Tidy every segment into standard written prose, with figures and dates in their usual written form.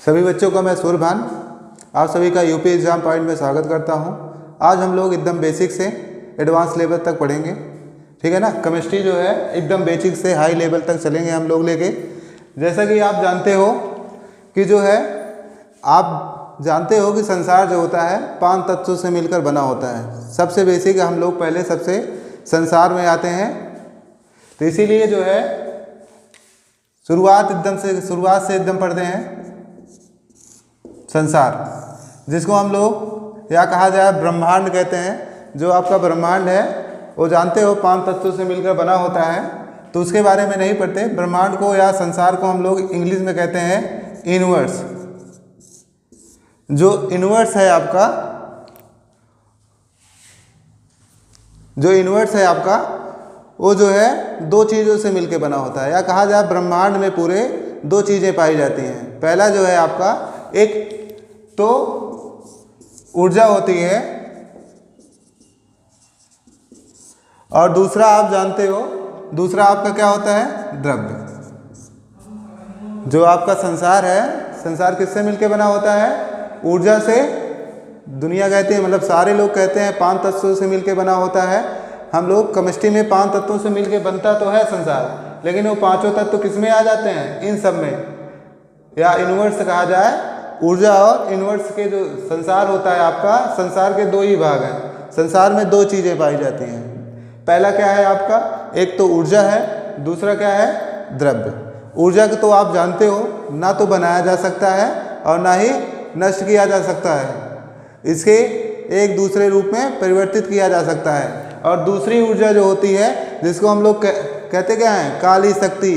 सभी बच्चों का मैं सूर्यभान आप सभी का यूपी एग्ज़ाम पॉइंट में स्वागत करता हूं। आज हम लोग एकदम बेसिक से एडवांस लेवल तक पढ़ेंगे, ठीक है ना। केमिस्ट्री जो है एकदम बेसिक से हाई लेवल तक चलेंगे हम लोग लेके। जैसा कि आप जानते हो कि जो है आप जानते हो कि संसार जो होता है 5 तत्वों से मिलकर बना होता है। सबसे बेसिक हम लोग पहले सबसे संसार में आते हैं, तो इसीलिए जो है शुरुआत से एकदम पढ़ते हैं संसार, जिसको हम लोग या कहा जाए ब्रह्मांड कहते हैं। जो आपका ब्रह्मांड है वो जानते हो 5 तत्वों से मिलकर बना होता है, तो उसके बारे में नहीं पढ़ते। ब्रह्मांड को या संसार को हम लोग इंग्लिश में कहते हैं यूनिवर्स। जो यूनिवर्स है आपका, वो जो है 2 चीज़ों से मिलकर बना होता है, या कहा जाए ब्रह्मांड में पूरे 2 चीज़ें पाई जाती हैं। पहला जो है आपका एक तो ऊर्जा होती है, और दूसरा आप जानते हो दूसरा आपका क्या होता है, द्रव्य। जो आपका संसार है, संसार किससे मिलकर बना होता है, ऊर्जा से। दुनिया कहती है, मतलब सारे लोग कहते हैं 5 तत्वों से मिलकर बना होता है। हम लोग केमिस्ट्री में 5 तत्वों से मिलकर बनता तो है संसार, लेकिन वो 5 तत्व किस में आ जाते हैं, इन सब में, या यूनिवर्स कहा जाए। ऊर्जा और यूनिवर्स के जो संसार होता है आपका, संसार के 2 ही भाग हैं। संसार में 2 चीज़ें पाई जाती हैं। पहला क्या है आपका, एक तो ऊर्जा है, दूसरा क्या है, द्रव्य। ऊर्जा को तो आप जानते हो, ना तो बनाया जा सकता है और ना ही नष्ट किया जा सकता है। इसके एक दूसरे रूप में परिवर्तित किया जा सकता है। और दूसरी ऊर्जा जो होती है, जिसको हम लोग कहते क्या हैं, काली शक्ति,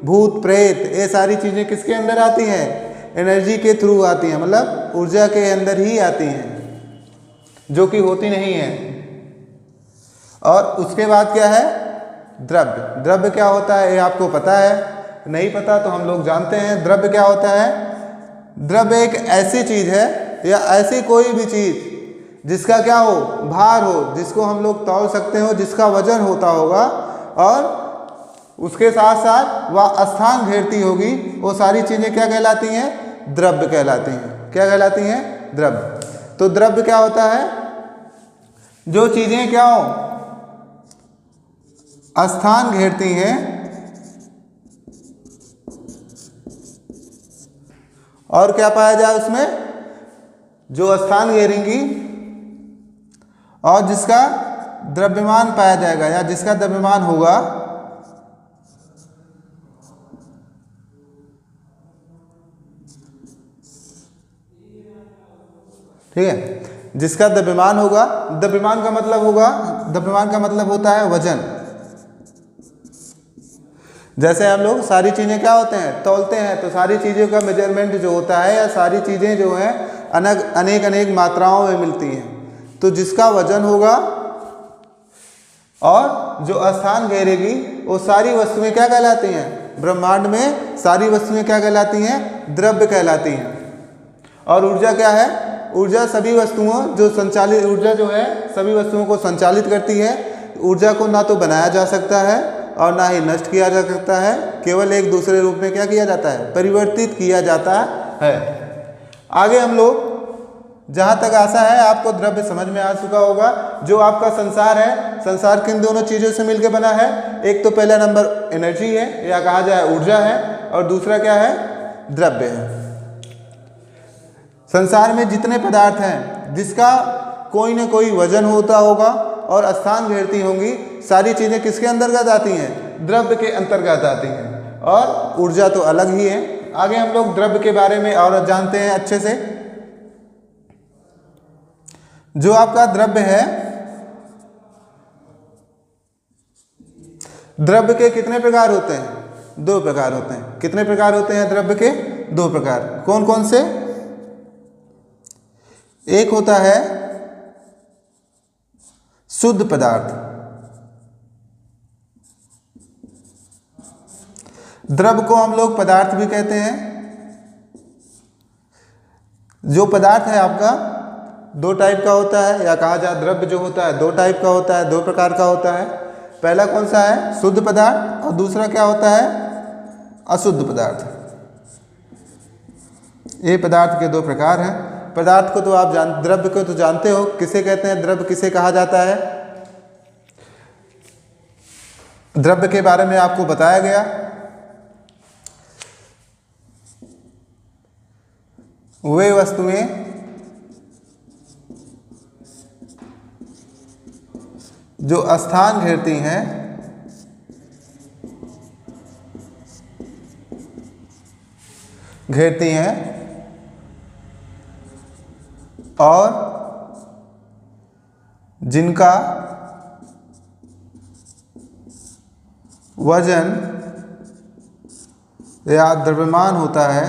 भूत प्रेत, ये सारी चीज़ें किसके अंदर आती हैं, एनर्जी के थ्रू आती हैं, मतलब ऊर्जा के अंदर ही आती हैं, जो कि होती नहीं है। और उसके बाद क्या है, द्रव्य। द्रव्य क्या होता है ये आपको पता है, नहीं पता तो हम लोग जानते हैं। द्रव्य क्या होता है, द्रव्य एक ऐसी चीज़ है या ऐसी कोई भी चीज़ जिसका क्या हो, भार हो, जिसको हम लोग तौल सकते हो, जिसका वजन होता होगा, और उसके साथ साथ वह स्थान घेरती होगी, वो सारी चीज़ें क्या कहलाती हैं, द्रव्य कहलाती हैं। क्या कहलाती हैं, द्रव्य। तो द्रव्य क्या होता है, जो चीज़ें क्या हो, स्थान घेरती हैं और क्या पाया जाए उसमें, जो स्थान घेरेंगी और जिसका द्रव्यमान पाया जाएगा, या जिसका द्रव्यमान होगा, ठीक है, जिसका द्रव्यमान होगा। द्रव्यमान का मतलब होता है वजन। जैसे हम लोग सारी चीज़ें क्या होते हैं, तौलते हैं, तो सारी चीज़ों का मेजरमेंट जो होता है, या सारी चीज़ें जो हैं अनेक मात्राओं में मिलती हैं। तो जिसका वजन होगा और जो स्थान घेरेगी, वो सारी वस्तुएं क्या कहलाती हैं, ब्रह्मांड में सारी वस्तुएं क्या कहलाती हैं, द्रव्य कहलाती हैं। और ऊर्जा क्या है, ऊर्जा सभी वस्तुओं ऊर्जा जो है सभी वस्तुओं को संचालित करती है। ऊर्जा को ना तो बनाया जा सकता है और ना ही नष्ट किया जा सकता है, केवल एक दूसरे रूप में क्या किया जाता है, परिवर्तित किया जाता है। आगे हम लोग, जहाँ तक आशा है आपको द्रव्य समझ में आ चुका होगा। जो आपका संसार है, संसार किन दोनों चीज़ों से मिलकर बना है, एक तो पहला नंबर एनर्जी है, या कहा जाए ऊर्जा है, और दूसरा क्या है, द्रव्य है। संसार में जितने पदार्थ हैं, जिसका कोई न कोई वजन होता होगा और स्थान घेरती होंगी, सारी चीज़ें किसके अंतर्गत आती हैं, द्रव्य के अंतर्गत आती हैं। और ऊर्जा तो अलग ही है। आगे हम लोग द्रव्य के बारे में और जानते हैं अच्छे से। जो आपका द्रव्य है, द्रव्य के कितने प्रकार होते हैं, 2 प्रकार होते हैं। कितने प्रकार होते हैं द्रव्य के, 2 प्रकार। कौन कौन से, एक होता है शुद्ध पदार्थ। द्रव्य को हम लोग पदार्थ भी कहते हैं। जो पदार्थ है आपका 2 टाइप का होता है, या कहा जाए द्रव्य जो होता है 2 टाइप का होता है, 2 प्रकार का होता है। पहला कौन सा है, शुद्ध पदार्थ, और दूसरा क्या होता है, अशुद्ध पदार्थ। ये पदार्थ के दो प्रकार हैं। पदार्थ को तो आप द्रव्य को तो जानते हो, किसे कहते हैं द्रव्य, किसे कहा जाता है। द्रव्य के बारे में आपको बताया गया। वे वस्तुएं जो स्थान घेरती हैं और जिनका वजन या द्रव्यमान होता है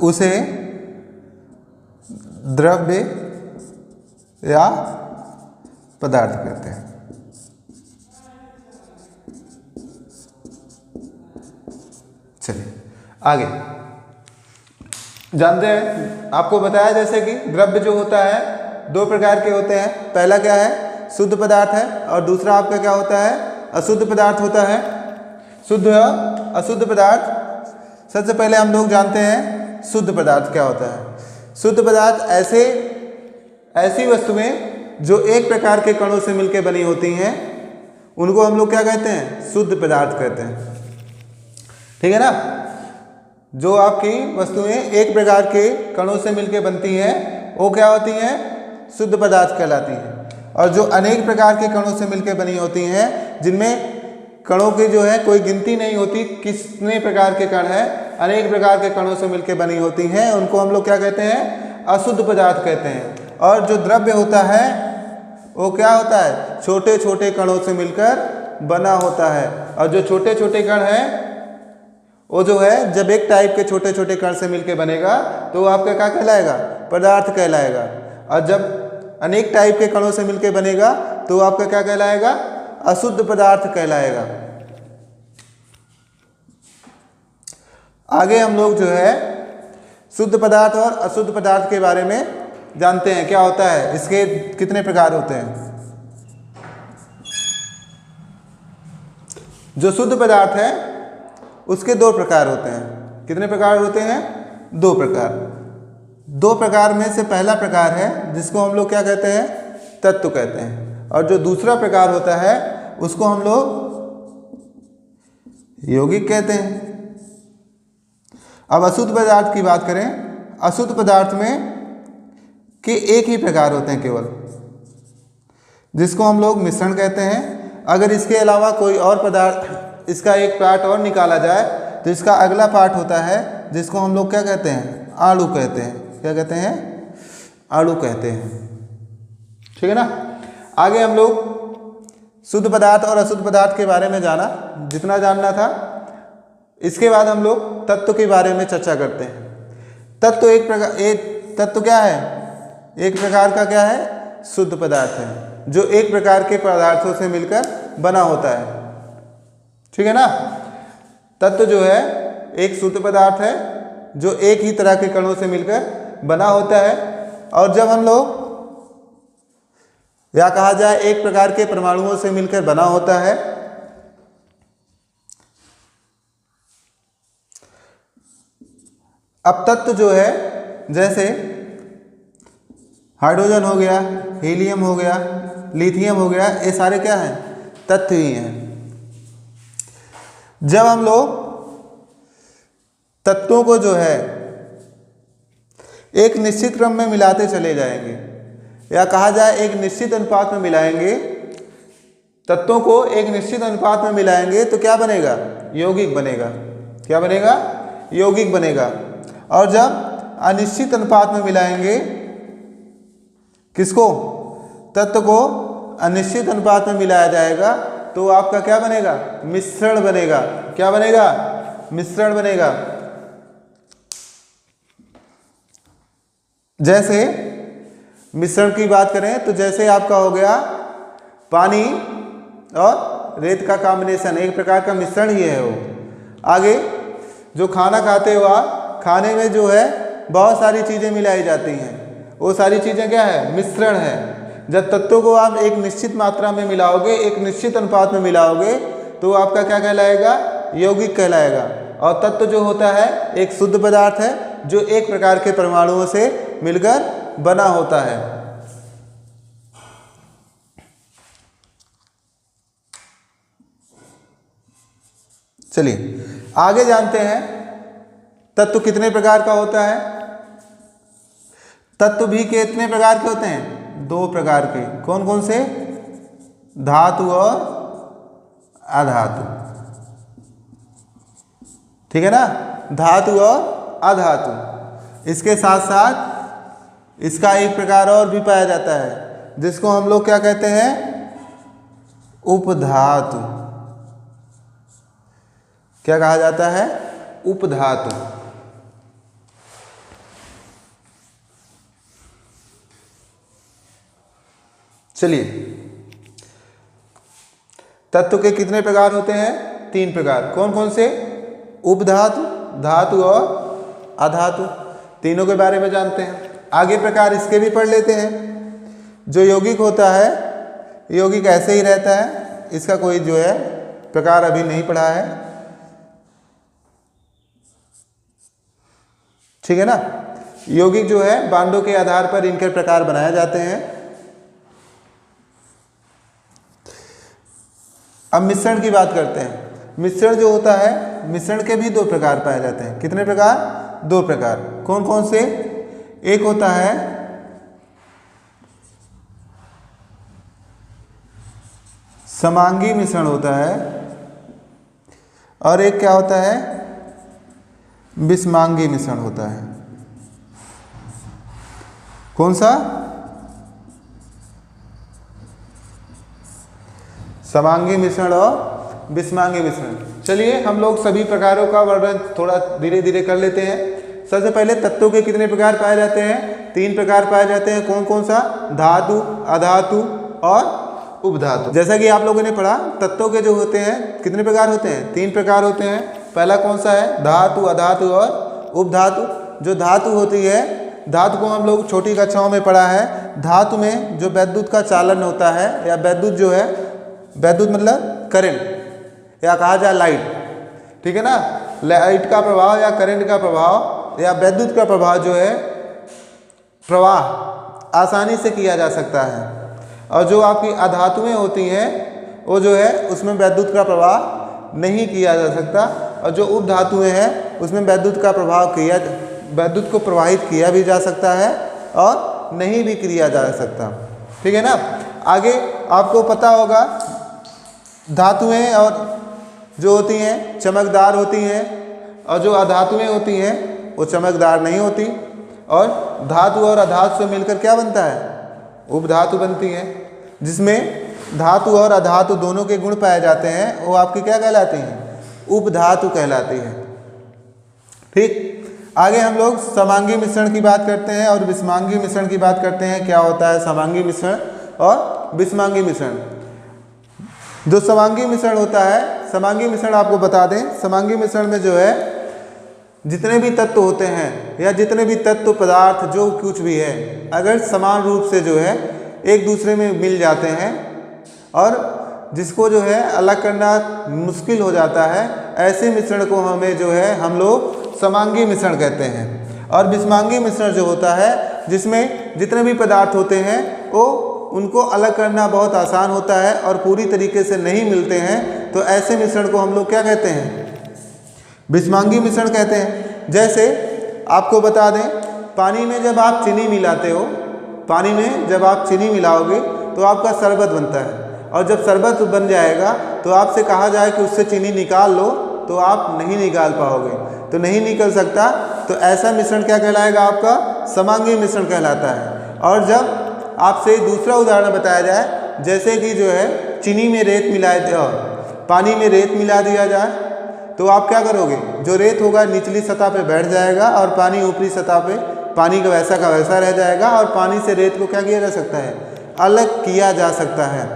उसे द्रव्य या पदार्थ कहते हैं। चलिए आगे जानते हैं। आपको बताया जैसे कि द्रव्य जो होता है दो प्रकार के होते हैं। पहला क्या है, शुद्ध पदार्थ है, और दूसरा आपका क्या होता है, अशुद्ध पदार्थ होता है। शुद्ध और अशुद्ध पदार्थ। सबसे पहले हम लोग जानते हैं शुद्ध पदार्थ क्या होता है। शुद्ध पदार्थ ऐसी वस्तुएं जो एक प्रकार के कणों से मिलकर बनी होती हैं, उनको हम लोग क्या कहते हैं, शुद्ध पदार्थ कहते हैं। ठीक है ना। जो आपकी वस्तुएं एक प्रकार के कणों से मिलकर बनती हैं वो क्या होती हैं, शुद्ध पदार्थ कहलाती हैं। और जो अनेक प्रकार के कणों से मिलकर बनी होती हैं, जिनमें कणों की जो है कोई गिनती नहीं होती, कितने प्रकार के कण हैं, अनेक प्रकार के कणों से मिलकर बनी होती हैं, उनको हम लोग क्या कहते हैं, अशुद्ध पदार्थ कहते हैं। और जो द्रव्य होता है वो क्या होता है, छोटे छोटे कणों से मिलकर बना होता है। और जो छोटे छोटे कण हैं वो जो है जब एक टाइप के छोटे छोटे कण से मिलकर बनेगा तो आपका क्या कहलाएगा, पदार्थ कहलाएगा। और जब अनेक टाइप के कणों से मिलकर बनेगा तो आपका क्या कहलाएगा, अशुद्ध पदार्थ कहलाएगा। आगे हम लोग जो है शुद्ध पदार्थ और अशुद्ध पदार्थ के बारे में जानते हैं, क्या होता है, इसके कितने प्रकार होते हैं। जो शुद्ध पदार्थ है उसके दो प्रकार होते हैं। कितने प्रकार होते हैं, दो प्रकार। दो प्रकार में से पहला प्रकार है जिसको हम लोग क्या कहते हैं, तत्व कहते हैं। और जो दूसरा प्रकार होता है उसको हम लोग यौगिक कहते हैं। अब अशुद्ध पदार्थ की बात करें, अशुद्ध पदार्थ में के एक ही प्रकार होते हैं केवल, जिसको हम लोग मिश्रण कहते हैं। अगर इसके अलावा कोई और पदार्थ, इसका एक पार्ट और निकाला जाए तो इसका अगला पार्ट होता है जिसको हम लोग क्या कहते हैं, अणु कहते हैं। क्या कहते हैं, अणु कहते हैं। ठीक है ना। आगे हम लोग शुद्ध पदार्थ और अशुद्ध पदार्थ के बारे में जाना, जितना जानना था। इसके बाद हम लोग तत्व के बारे में चर्चा करते हैं। तत्व क्या है, एक प्रकार का क्या है, शुद्ध पदार्थ है, जो एक प्रकार के पदार्थों से मिलकर बना होता है। ठीक है ना। तत्व जो है एक शुद्ध पदार्थ है जो एक ही तरह के कणों से मिलकर बना होता है। और जब हम लोग, या कहा जाए एक प्रकार के परमाणुओं से मिलकर बना होता है। अब तत्व जो है जैसे हाइड्रोजन हो गया, हीलियम हो गया, लिथियम हो गया, ये सारे क्या हैं, तत्व ही हैं। जब हम लोग तत्वों को जो है एक निश्चित क्रम में मिलाते चले जाएंगे, या कहा जाए एक निश्चित अनुपात में मिलाएंगे, तत्वों को एक निश्चित अनुपात में मिलाएंगे तो क्या बनेगा, यौगिक बनेगा। क्या बनेगा, यौगिक बनेगा। और जब अनिश्चित अनुपात में मिलाएंगे, किसको, तत्व को अनिश्चित अनुपात में मिलाया जाएगा तो आपका क्या बनेगा, मिश्रण बनेगा। क्या बनेगा, मिश्रण बनेगा। जैसे मिश्रण की बात करें तो जैसे आपका हो गया पानी और रेत का कॉम्बिनेशन, एक प्रकार का मिश्रण ही है वो। आगे जो खाना खाते हुआ, खाने में जो है बहुत सारी चीज़ें मिलाई जाती हैं, वो सारी चीज़ें क्या है, मिश्रण है। जब तत्वों को आप एक निश्चित मात्रा में मिलाओगे, एक निश्चित अनुपात में मिलाओगे, तो आपका क्या कहलाएगा, यौगिक कहलाएगा। और तत्व जो होता है एक शुद्ध पदार्थ है जो एक प्रकार के परमाणुओं से मिलकर बना होता है। चलिए आगे जानते हैं तत्व कितने प्रकार का होता है। तत्व भी कितने प्रकार के होते हैं, 2 प्रकार के। कौन कौन से, धातु और अधातु, ठीक है ना, धातु और अधातु। इसके साथ साथ इसका एक प्रकार और भी पाया जाता है जिसको हम लोग क्या कहते हैं, उपधातु। क्या कहा जाता है, उपधातु। चलिए तत्व के कितने प्रकार होते हैं, 3 प्रकार। कौन कौन से, उपधातु, धातु और अधातु। तीनों के बारे में जानते हैं। आगे प्रकार इसके भी पढ़ लेते हैं। जो यौगिक होता है, यौगिक ऐसे ही रहता है, इसका कोई जो है प्रकार अभी नहीं पढ़ा है, ठीक है ना। यौगिक जो है बांडों के आधार पर इनके प्रकार बनाए जाते हैं। अब मिश्रण की बात करते हैं। मिश्रण जो होता है, मिश्रण के भी 2 प्रकार पाए जाते हैं। कितने प्रकार, 2 प्रकार। कौन कौन से, एक होता है समांगी मिश्रण होता है, और एक क्या होता है, विषमांगी मिश्रण होता है। कौन सा, समांगी मिश्रण और विषमांगी मिश्रण। चलिए हम लोग सभी प्रकारों का वर्णन थोड़ा धीरे धीरे कर लेते हैं। सबसे पहले तत्वों के कितने प्रकार पाए जाते हैं, 3 प्रकार पाए जाते हैं। कौन कौन सा, धातु, अधातु और उपधातु। जैसा कि आप लोगों ने पढ़ा, तत्वों के जो होते हैं कितने प्रकार होते हैं, 3 प्रकार होते हैं। पहला कौन सा है, धातु, अधातु और उपधातु। जो धातु होती है, धातु को हम लोग छोटी कक्षाओं में पढ़ा है। धातु में जो वैद्युत का चालन होता है, या वैद्युत जो है, वैद्युत मतलब करंट, या कहा जाए लाइट, ठीक है ना। लाइट का प्रभाव या करंट का प्रभाव या वैद्युत का प्रभाव जो है, प्रवाह आसानी से किया जा सकता है। और जो आपकी अधातुएं होती हैं, वो जो है उसमें वैद्युत का प्रभाव नहीं किया जा सकता। और जो उपधातुएं हैं उसमें वैद्युत का प्रभाव किया, वैद्युत को प्रवाहित किया भी जा सकता है और नहीं भी किया जा सकता, ठीक है ना। आगे आपको पता होगा, धातुएं और जो होती हैं चमकदार होती हैं, और जो अधातुएं होती हैं वो चमकदार नहीं होती। और धातु और अधातु से मिलकर क्या बनता है, उपधातु बनती है, जिसमें धातु और अधातु दोनों के गुण पाए जाते हैं। वो आपकी क्या कहलाती हैं, उपधातु कहलाती है, ठीक। आगे हम लोग समांगी मिश्रण की बात करते हैं और विषमांगी मिश्रण की बात करते हैं। क्या होता है समांगी मिश्रण और विषमांगी मिश्रण। जो समांगी मिश्रण होता है, समांगी मिश्रण आपको बता दें, समांगी मिश्रण में जो है जितने भी तत्व होते हैं या जितने भी तत्व पदार्थ जो कुछ भी है, अगर समान रूप से जो है एक दूसरे में मिल जाते हैं और जिसको जो है अलग करना मुश्किल हो जाता है, ऐसे मिश्रण को हमें जो है हम लोग समांगी मिश्रण कहते हैं। और विषमांगी मिश्रण जो होता है, जिसमें जितने भी पदार्थ होते हैं वो उनको अलग करना बहुत आसान होता है और पूरी तरीके से नहीं मिलते हैं, तो ऐसे मिश्रण को हम लोग क्या कहते हैं, विषमांगी मिश्रण कहते हैं। जैसे आपको बता दें, पानी में जब आप चीनी मिलाते हो, पानी में जब आप चीनी मिलाओगे तो आपका शरबत बनता है, और जब शरबत बन जाएगा तो आपसे कहा जाए कि उससे चीनी निकाल लो, तो आप नहीं निकाल पाओगे, तो नहीं निकल सकता। तो ऐसा मिश्रण क्या कहलाएगा, आपका समांगी मिश्रण कहलाता है। और जब आपसे दूसरा उदाहरण बताया जाए, जैसे कि जो है चीनी में रेत मिलाए, पानी में रेत मिला दिया जाए, तो आप क्या करोगे, जो रेत होगा निचली सतह पे बैठ जाएगा और पानी ऊपरी सतह पे, पानी का वैसा रह जाएगा, और पानी से रेत को क्या किया जा सकता है, अलग किया जा सकता है।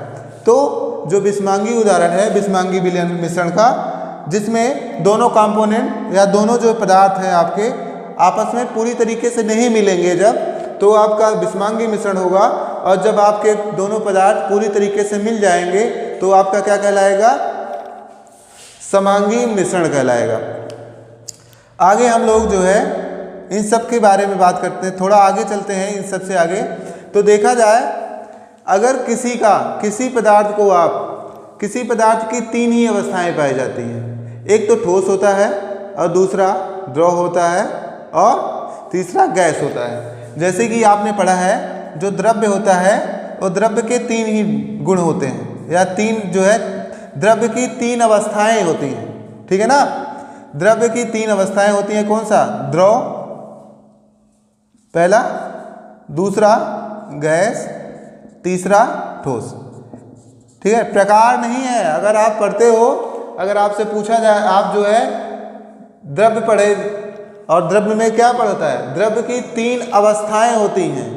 तो जो विषमांगी उदाहरण है विषमांगी विलयन मिश्रण का, जिसमें दोनों कंपोनेंट या दोनों जो पदार्थ हैं आपके आपस में पूरी तरीके से नहीं मिलेंगे जब, तो आपका विषमांगी मिश्रण होगा। और जब आपके दोनों पदार्थ पूरी तरीके से मिल जाएंगे तो आपका क्या कहलाएगा, समांगी मिश्रण कहलाएगा। आगे हम लोग जो है इन सब के बारे में बात करते हैं, थोड़ा आगे चलते हैं इन सब से आगे। तो देखा जाए अगर किसी पदार्थ की तीन ही अवस्थाएं पाई जाती हैं, एक तो ठोस होता है और दूसरा द्रव होता है और तीसरा गैस होता है। जैसे कि आपने पढ़ा है जो द्रव्य होता है वो द्रव्य के तीन ही गुण होते हैं, या तीन जो है द्रव्य की तीन अवस्थाएं होती हैं, ठीक है ना। द्रव्य की तीन अवस्थाएं होती हैं, कौन सा, द्रव पहला, दूसरा गैस, तीसरा ठोस, ठीक है। प्रकार नहीं है, अगर आप पढ़ते हो, अगर आपसे पूछा जाए, आप जो है द्रव्य पढ़े और द्रव्य में क्या पढ़ता है, द्रव्य की तीन अवस्थाएं होती हैं।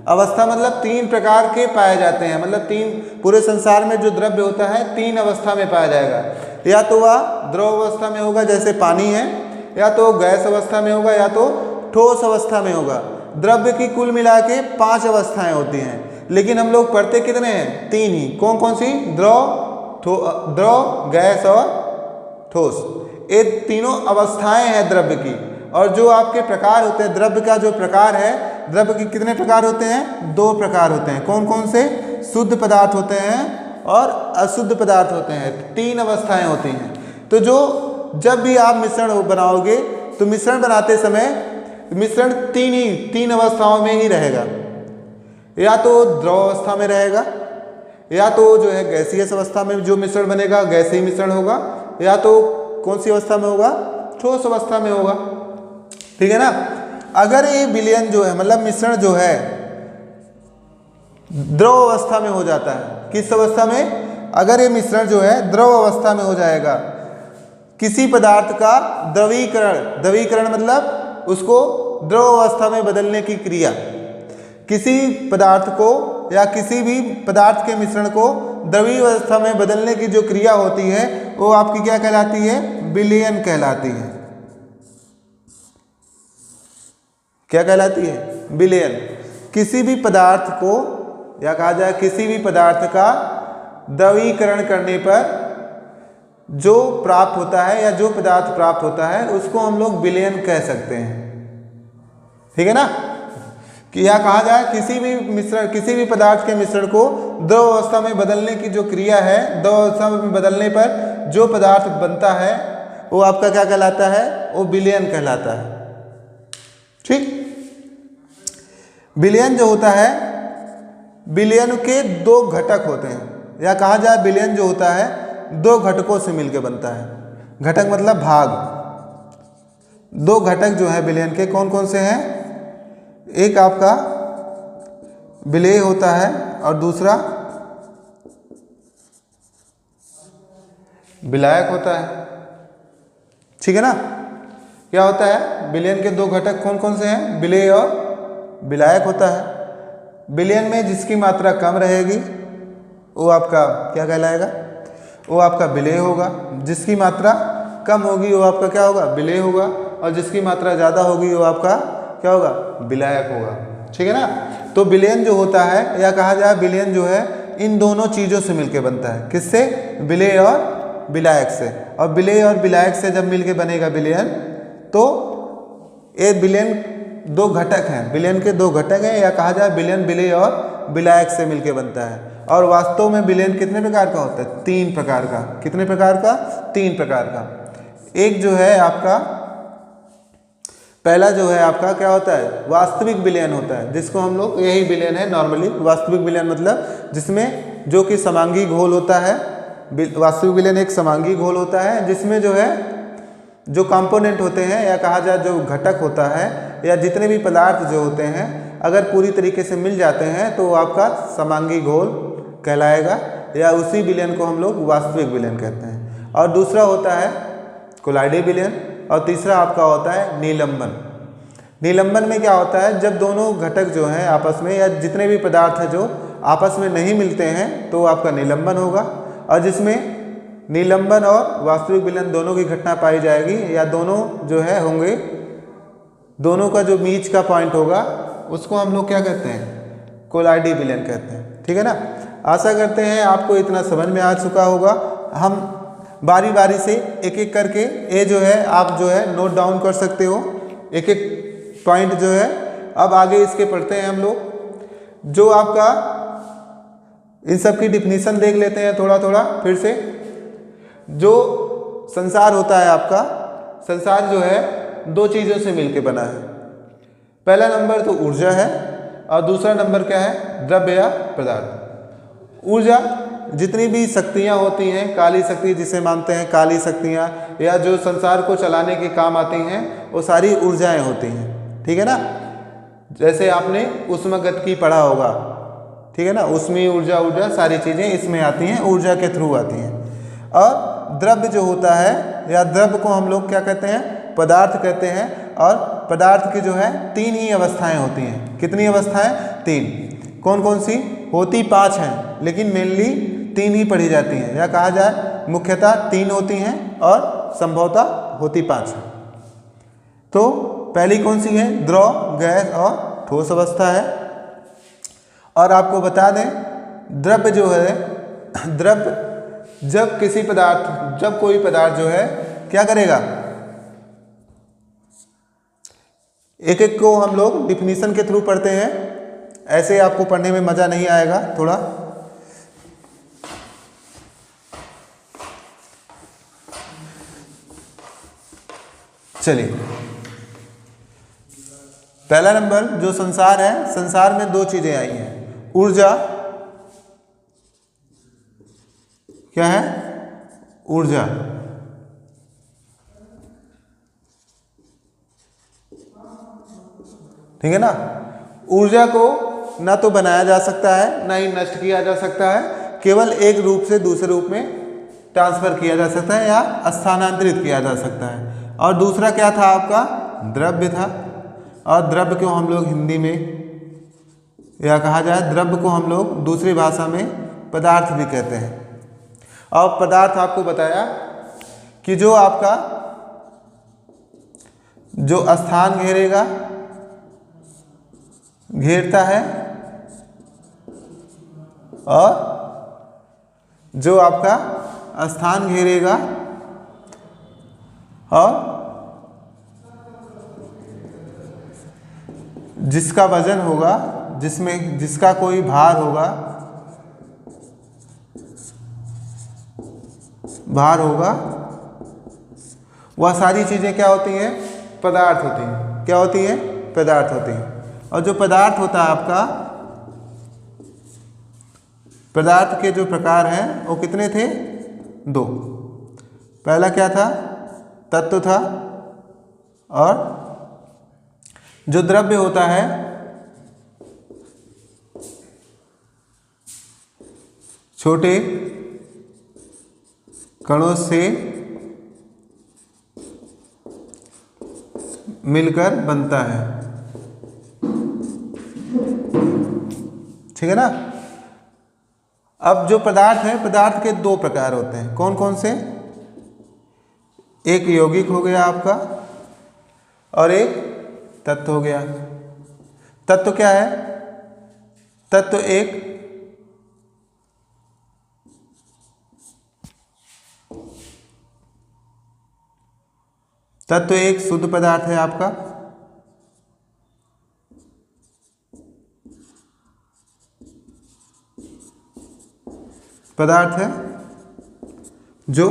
अवस्था मतलब तीन प्रकार के पाए जाते हैं, मतलब तीन, पूरे संसार में जो द्रव्य होता है तीन अवस्था में पाया जाएगा। या तो वह द्रव अवस्था में होगा जैसे पानी है, या तो गैस अवस्था में होगा, या तो ठोस अवस्था में होगा। द्रव्य की कुल मिला के 5 अवस्थाएं होती हैं, लेकिन हम लोग पढ़ते कितने हैं, तीन ही। कौन कौन सी, द्रव, गैस और ठोस, ये तीनों अवस्थाएं हैं द्रव्य की। और जो आपके प्रकार होते हैं, द्रव्य का जो प्रकार है, द्रव्य के कितने प्रकार होते हैं, 2 प्रकार होते हैं। कौन कौन से, शुद्ध पदार्थ होते हैं और अशुद्ध पदार्थ होते हैं, 3 अवस्थाएं होती हैं। तो जब भी आप मिश्रण बनाओगे तो मिश्रण बनाते समय मिश्रण तीन अवस्थाओं में ही रहेगा, या तो द्रव अवस्था में रहेगा, या तो जो है गैसीय अवस्था में जो मिश्रण बनेगा गैसीय मिश्रण होगा, या तो कौन सी अवस्था में होगा, ठोस अवस्था में होगा, ठीक है ना। अगर ये विलयन जो है, मतलब मिश्रण जो है द्रव अवस्था में हो जाता है, किस अवस्था में, अगर ये मिश्रण जो है द्रव अवस्था में हो जाएगा, किसी पदार्थ का द्रवीकरण मतलब उसको द्रव अवस्था में बदलने की क्रिया, किसी पदार्थ को या किसी भी पदार्थ के मिश्रण को द्रवीय अवस्था में बदलने की जो क्रिया होती है वो आपकी क्या कहलाती है, विलयन कहलाती है। क्या कहलाती है, विलयन। किसी भी पदार्थ को, या कहा जाए किसी भी पदार्थ का द्रवीकरण करने पर जो प्राप्त होता है या जो पदार्थ प्राप्त होता है उसको हम लोग विलयन कह सकते हैं, ठीक है ना। कि या कहा जाए किसी भी पदार्थ के मिश्रण को द्रव अवस्था में बदलने की जो क्रिया है, द्रव अवस्था में बदलने पर जो पदार्थ बनता है वो आपका क्या कहलाता है, वो विलयन कहलाता है, ठीक। विलयन जो होता है, विलयन के 2 घटक होते हैं, या कहा जाए विलयन जो होता है 2 घटकों से मिलकर बनता है। घटक मतलब भाग। 2 घटक जो है विलयन के कौन कौन से हैं, एक आपका विलेय होता है और दूसरा विलायक होता है, ठीक है ना। क्या होता है, विलयन के 2 घटक कौन कौन से हैं, विलेय और विलायक होता है। विलयन में जिसकी मात्रा कम रहेगी वो आपका क्या कहलाएगा, वो आपका विलेय होगा। जिसकी मात्रा कम होगी वो आपका क्या होगा, विलेय होगा। और जिसकी मात्रा ज़्यादा होगी वो आपका क्या होगा, विलायक होगा, ठीक है ना। तो विलयन जो होता है, या कहा जाए विलयन जो है इन दोनों चीज़ों से मिलके बनता है, किससे, विलेय और विलायक से। और विलेय और विलायक से जब मिलके बनेगा विलयन, तो ये विलयन 2 घटक हैं, विलयन के 2 घटक हैं, या कहा जाए विलयन विलेय और विलायक से मिलके बनता है। और वास्तव में विलयन कितने प्रकार का होता है, 3 प्रकार का। कितने प्रकार का, 3 प्रकार का। एक जो है आपका, पहला जो है आपका क्या होता है, वास्तविक विलयन होता है, जिसको हम लोग, यही विलयन है नॉर्मली वास्तविक विलयन, मतलब जिसमें जो कि समांगी घोल होता है। वास्तविक विलयन एक समांगी घोल होता है जिसमें जो है जो कंपोनेंट होते हैं, या कहा जाए जो घटक होता है, या जितने भी पदार्थ जो होते हैं अगर पूरी तरीके से मिल जाते हैं तो आपका समांगी घोल कहलाएगा, या उसी विलयन को हम लोग वास्तविक विलयन कहते हैं। और दूसरा होता है कोलाइडल विलयन, और तीसरा आपका होता है निलंबन। निलंबन में क्या होता है, जब दोनों घटक जो हैं आपस में, या जितने भी पदार्थ हैं जो आपस में नहीं मिलते हैं तो आपका निलंबन होगा। और जिसमें निलंबन और वास्तविक विलयन दोनों की घटना पाई जाएगी, या दोनों जो है होंगे, दोनों का जो बीच का पॉइंट होगा उसको हम लोग क्या कहते हैं, कोलाइडी विलयन कहते हैं। ठीक है ना। आशा करते हैं आपको इतना समझ में आ चुका होगा। हम बारी बारी से एक एक करके ये जो है आप जो है नोट डाउन कर सकते हो, एक एक पॉइंट जो है। अब आगे इसके पढ़ते हैं हम लोग। जो आपका इन सब की डिफिनीशन देख लेते हैं थोड़ा थोड़ा फिर से। जो संसार होता है आपका, संसार जो है दो चीज़ों से मिलके बना है। पहला नंबर तो ऊर्जा है और दूसरा नंबर क्या है, द्रव्य या पदार्थ। ऊर्जा जितनी भी शक्तियाँ होती हैं, काली शक्ति जिसे मानते हैं, काली शक्तियाँ या जो संसार को चलाने के काम आती हैं, वो सारी ऊर्जाएं होती हैं। ठीक है ना। जैसे आपने ऊष्मागतिकी पढ़ा होगा, ठीक है ना, ऊष्मीय ऊर्जा, ऊर्जा सारी चीज़ें इसमें आती हैं, ऊर्जा के थ्रू आती हैं। और द्रव्य जो होता है या द्रव्य को हम लोग क्या कहते हैं, पदार्थ कहते हैं। और पदार्थ की जो है तीन ही अवस्थाएं होती हैं। कितनी अवस्थाएं, तीन। कौन कौन सी होती, पांच हैं, लेकिन मेनली तीन ही पढ़ी जाती हैं, या कहा जाए मुख्यतः तीन होती हैं और संभवतः होती पांच हैं। तो पहली कौन सी है, द्रव, गैस और ठोस अवस्था है। और आपको बता दें द्रव्य जो है, द्रव्य जब किसी पदार्थ, जब कोई पदार्थ जो है क्या करेगा, एक एक को हम लोग डिफिनीशन के थ्रू पढ़ते हैं, ऐसे आपको पढ़ने में मजा नहीं आएगा थोड़ा। चलिए, पहला नंबर जो संसार है, संसार में दो चीजें आई हैं, ऊर्जा, क्या है, ऊर्जा, ठीक है ना। ऊर्जा को ना तो बनाया जा सकता है, ना ही नष्ट किया जा सकता है, केवल एक रूप से दूसरे रूप में ट्रांसफर किया जा सकता है या स्थानांतरित किया जा सकता है। और दूसरा क्या था आपका, द्रव्य था। और द्रव्य को हम लोग हिंदी में, या कहा जाए द्रव्य को हम लोग दूसरी भाषा में पदार्थ भी कहते हैं। और पदार्थ आपको बताया कि जो आपका जो स्थान घेरेगा, घेरता है, और जो आपका स्थान घेरेगा और जिसका वजन होगा, जिसमें जिसका कोई भार होगा, भार होगा, वह सारी चीजें क्या होती हैं, पदार्थ होती हैं। क्या होती हैं, पदार्थ होती हैं। और जो पदार्थ होता है आपका, पदार्थ के जो प्रकार हैं वो कितने थे, दो। पहला क्या था, तत्व था। और जो द्रव्य होता है, छोटे कणों से मिलकर बनता है। ठीक है ना। अब जो पदार्थ है, पदार्थ के दो प्रकार होते हैं। कौन कौन से, एक यौगिक हो गया आपका और एक तत्व हो गया। तत्व क्या है, तत्व एक तत्व एक शुद्ध पदार्थ है आपका। पदार्थ है जो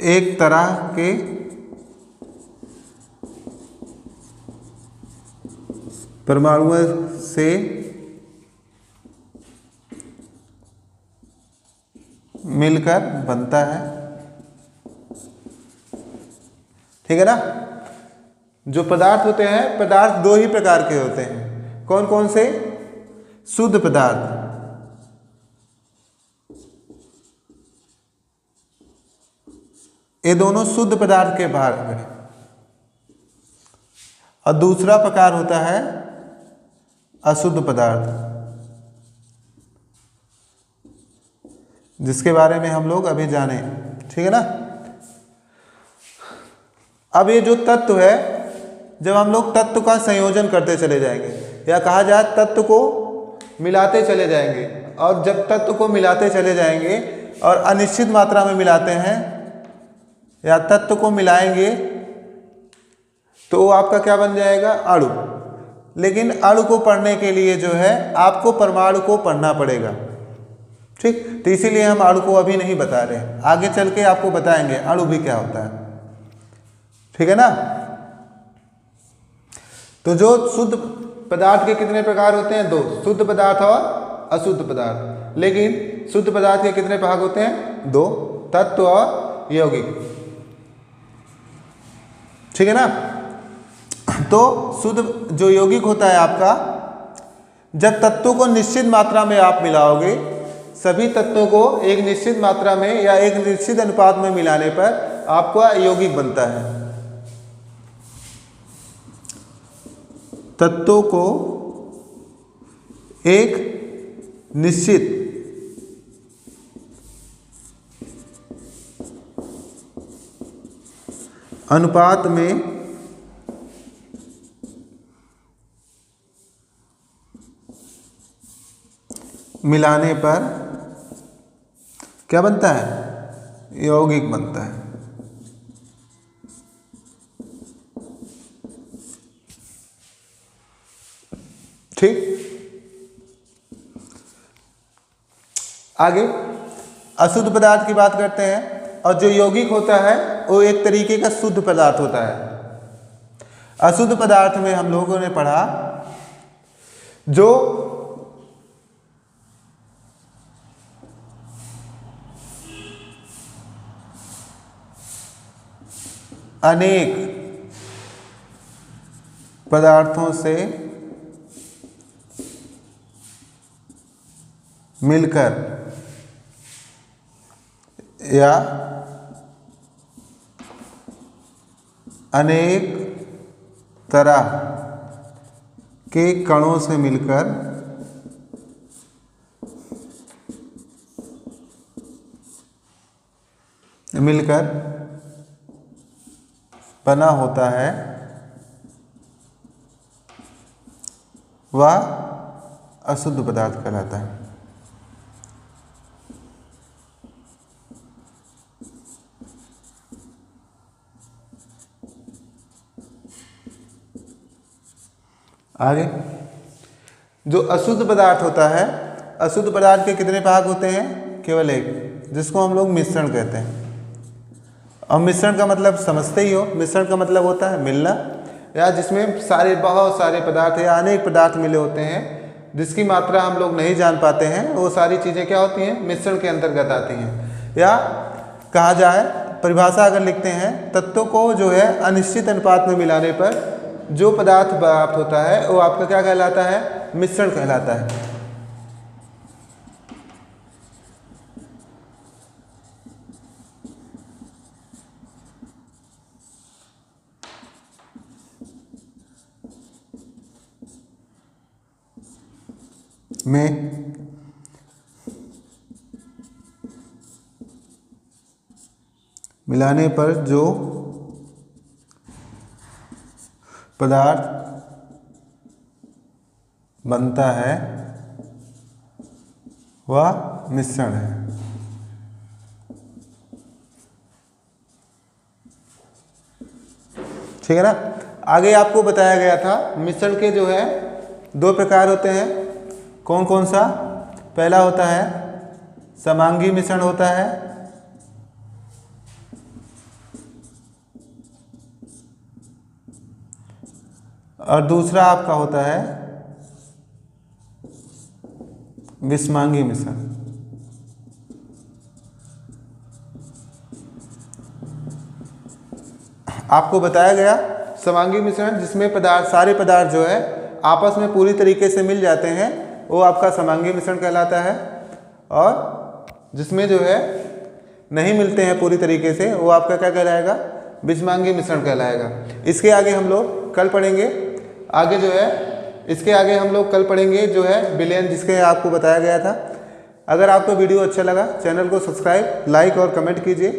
एक तरह के परमाणुओं से मिलकर बनता है। ठीक है ना। जो पदार्थ होते हैं, पदार्थ दो ही प्रकार के होते हैं। कौन कौन से, शुद्ध पदार्थ, ये दोनों शुद्ध पदार्थ के भाग हैं। और दूसरा प्रकार होता है अशुद्ध पदार्थ, जिसके बारे में हम लोग अभी जाने। ठीक है ना। अब ये जो तत्व है, जब हम लोग तत्व का संयोजन करते चले जाएंगे, या कहा जाए तत्व को मिलाते चले जाएंगे। और जब तत्व को मिलाते चले जाएंगे और अनिश्चित मात्रा में मिलाते हैं या तत्व को मिलाएंगे तो वो आपका क्या बन जाएगा, अणु। लेकिन अणु को पढ़ने के लिए जो है आपको परमाणु को पढ़ना पड़ेगा, ठीक। तो इसीलिए हम अणु को अभी नहीं बता रहे हैं, आगे चल के आपको बताएंगे अणु भी क्या होता है, ठीक है ना। तो जो शुद्ध पदार्थ के कितने प्रकार होते हैं, 2, शुद्ध पदार्थ और अशुद्ध पदार्थ। लेकिन शुद्ध पदार्थ के कितने भाग होते हैं, 2, तत्व और यौगिक, ठीक है ना। तो शुद्ध जो यौगिक होता है आपका, जब तत्वों को निश्चित मात्रा में आप मिलाओगे, सभी तत्वों को एक निश्चित मात्रा में या एक निश्चित अनुपात में मिलाने पर आपका यौगिक बनता है। तत्वों को एक निश्चित अनुपात में मिलाने पर क्या बनता है, यौगिक बनता है। ठीक, आगे अशुद्ध पदार्थ की बात करते हैं। और जो यौगिक होता है वो एक तरीके का शुद्ध पदार्थ होता है। अशुद्ध पदार्थ में हम लोगों ने पढ़ा जो अनेक पदार्थों से मिलकर या अनेक तरह के कणों से मिलकर बना होता है, वह अशुद्ध पदार्थ कहलाता है। आगे जो अशुद्ध पदार्थ होता है, अशुद्ध पदार्थ के कितने भाग होते हैं, केवल एक, जिसको हम लोग मिश्रण कहते हैं। और मिश्रण का मतलब समझते ही हो, मिश्रण का मतलब होता है मिलना, या जिसमें बहुत सारे पदार्थ या अनेक पदार्थ मिले होते हैं, जिसकी मात्रा हम लोग नहीं जान पाते हैं, वो सारी चीज़ें क्या होती हैं, मिश्रण के अंतर्गत आती हैं। या कहा जाए, परिभाषा अगर लिखते हैं, तत्वों को जो है अनिश्चित अनुपात में मिलाने पर जो पदार्थ प्राप्त होता है वो आपका क्या कहलाता है, मिश्रण कहलाता है। में मिलाने पर जो पदार्थ बनता है वह मिश्रण है। ठीक है ना। आगे आपको बताया गया था मिश्रण के जो है 2 प्रकार होते हैं। कौन कौन सा? पहला होता है समांगी मिश्रण होता है, और दूसरा आपका होता है विषमांगी मिश्रण। आपको बताया गया समांगी मिश्रण जिसमें सारे पदार्थ जो है आपस में पूरी तरीके से मिल जाते हैं, वो आपका समांगी मिश्रण कहलाता है। और जिसमें जो है नहीं मिलते हैं पूरी तरीके से, वो आपका क्या कहलाएगा, विषमांगी मिश्रण कहलाएगा। इसके आगे हम लोग कल पढ़ेंगे, आगे जो है इसके आगे हम लोग कल पढ़ेंगे जो है विलयन, जिसके आपको बताया गया था। अगर आपको वीडियो अच्छा लगा, चैनल को सब्सक्राइब, लाइक और कमेंट कीजिए।